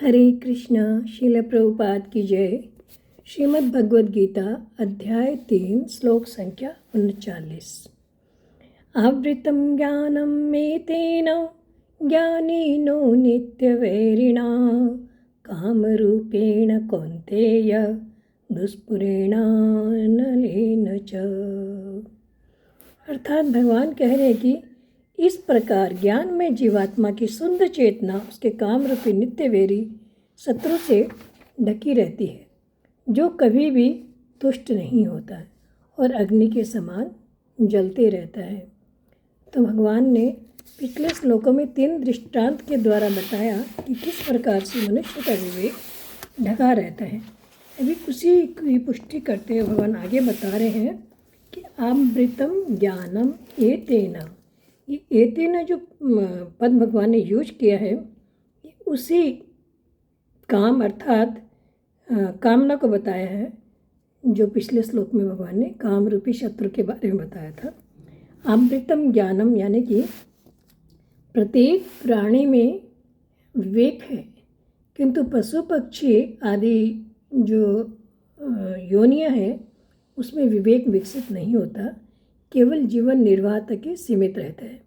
हरे कृष्णा। श्रील प्रभुपाद की जय। श्रीमद् भगवद गीता अध्याय 3 श्लोक संख्या 39। आवृतं ज्ञानं मेतेन ज्ञानिनो नित्यवैरिणा कामरूपेण कौन्तेय दुष्पुरेणानलेन च। अर्थात भगवान कह रहे हैं कि इस प्रकार ज्ञान में जीवात्मा की शुद्ध चेतना उसके काम रूपी नित्य वैरी शत्रु से ढकी रहती है, जो कभी भी तुष्ट नहीं होता है और अग्नि के समान जलते रहता है। तो भगवान ने पिछले श्लोकों में 3 दृष्टांत के द्वारा बताया कि किस प्रकार से मनुष्य का विवेक ढका रहता है। अभी उसी की पुष्टि करते हुए भगवान आगे बता रहे हैं कि अमृतम ज्ञानम एतेन। ये एतेन जो पद भगवान ने यूज किया है, उसी काम अर्थात कामना को बताया है, जो पिछले श्लोक में भगवान ने काम रूपी शत्रु के बारे में बताया था। अमृतम ज्ञानम यानी कि प्रत्येक प्राणी में विवेक है, किंतु पशु पक्षी आदि जो योनियां हैं उसमें विवेक विकसित नहीं होता, केवल जीवन निर्वाह तक ही सीमित रहता है।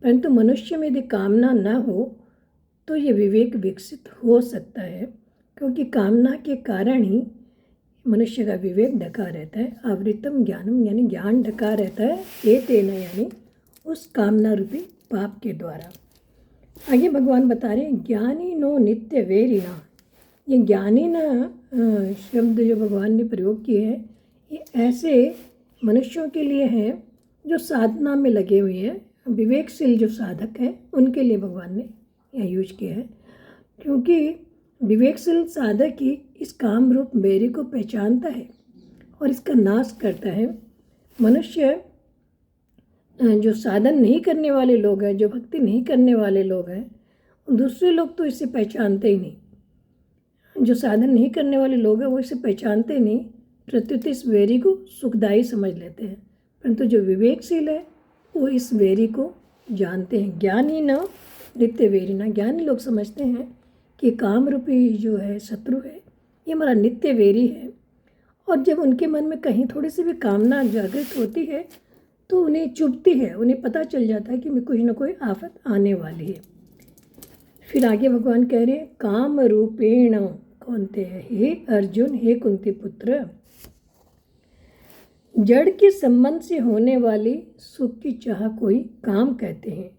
परंतु मनुष्य में यदि कामना न हो तो ये विवेक विकसित हो सकता है, क्योंकि कामना के कारण ही मनुष्य का विवेक ढका रहता है। आवृतम ज्ञानम यानी ज्ञान ढका रहता है एतेन यानी उस कामना रूपी पाप के द्वारा। आगे भगवान बता रहे हैं ज्ञानी नो नित्य वैरिणा। ये ज्ञानी न शब्द जो भगवान ने प्रयोग किए हैं, ये ऐसे मनुष्यों के लिए हैं जो साधना में लगे हुए हैं, विवेकशील जो साधक हैं उनके लिए भगवान ने यह यूज किया है, क्योंकि विवेकशील साधक ही इस काम रूप बैरी को पहचानता है और इसका नाश करता है। मनुष्य जो साधन नहीं करने वाले लोग हैं, जो भक्ति नहीं करने वाले लोग हैं, दूसरे लोग तो इसे पहचानते ही नहीं। जो साधन नहीं करने वाले लोग हैं वो इसे पहचानते नहीं, प्रत्युत इस वैरी को सुखदायी समझ लेते हैं। परंतु जो विवेकशील है वो इस वैरी को जानते हैं। ज्ञानी न नित्य वैरी न, ज्ञानी लोग समझते हैं कि काम रूपी जो है शत्रु है, ये हमारा नित्य वैरी है। और जब उनके मन में कहीं थोड़ी सी भी कामना जागृत होती है तो उन्हें चुभती है, उन्हें पता चल जाता है कि कोई ना कोई आफत आने वाली है। फिर आगे भगवान कह रहे हैं काम रूपेण कौन्तेय, हे अर्जुन, हे कुंती पुत्र, जड़ के संबंध से होने वाली सुख की चाह कोई काम कहते हैं।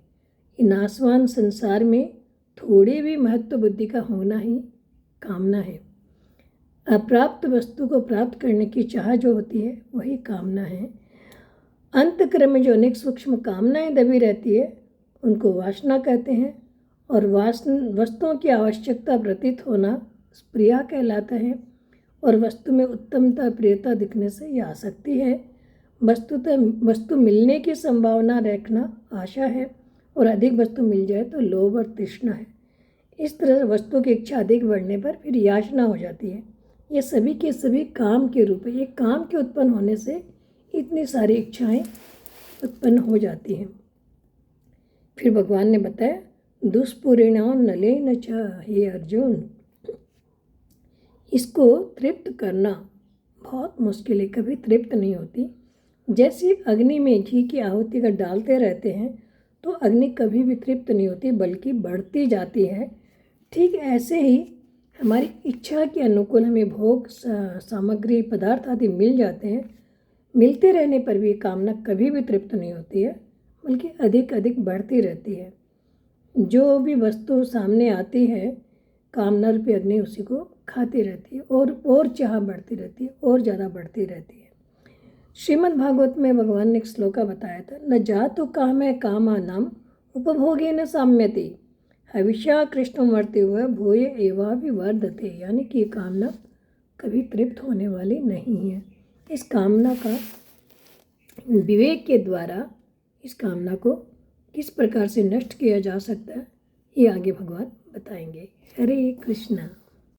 नाशवान संसार में थोड़े भी महत्व बुद्धि का होना ही कामना है। अप्राप्त वस्तु को प्राप्त करने की चाह जो होती है वही कामना है। अंतःकरण में जो अनेक सूक्ष्म कामनाएं दबी रहती है उनको वासना कहते हैं, और वस्तुओं की आवश्यकता प्रतीत होना प्रिया कहलाता है, और वस्तु में उत्तमता प्रियता दिखने से यह आसक्ति है। वस्तु मिलने की संभावना रखना आशा है, और अधिक वस्तु मिल जाए तो लोभ और तृष्णा है। इस तरह वस्तु की इच्छा अधिक बढ़ने पर फिर याचना हो जाती है। ये सभी के सभी काम के रूप है। ये काम के उत्पन्न होने से इतनी सारी इच्छाएं उत्पन्न हो जाती हैं। फिर भगवान ने बताया दुष्पुरेणाम नलेन च, हे अर्जुन, इसको तृप्त करना बहुत मुश्किल है, कभी तृप्त नहीं होती। जैसे अग्नि में घी की आहुति का डालते रहते हैं तो अग्नि कभी भी तृप्त नहीं होती, बल्कि बढ़ती जाती है। ठीक ऐसे ही हमारी इच्छा के अनुकूल हमें भोग सामग्री पदार्थ आदि मिल जाते हैं, मिलते रहने पर भी कामना कभी भी तृप्त नहीं होती है, बल्कि अधिक अधिक बढ़ती रहती है। जो भी वस्तु सामने आती है, कामना रूपी अग्नि उसी को खाती रहती है, और चाह बढ़ती रहती है, और ज़्यादा बढ़ती रहती है। श्रीमद् भागवत में भगवान ने एक श्लोका बताया था, न जातु कामः कामानाम उपभोगे न साम्यति हविष्या कृष्ण मरते हुए भूय एवाभिवर्धते, यानी कि कामना कभी तृप्त होने वाली नहीं है। इस कामना का विवेक के द्वारा इस कामना को किस प्रकार से नष्ट किया जा सकता है, ये आगे भगवान बताएंगे। हरे कृष्णा।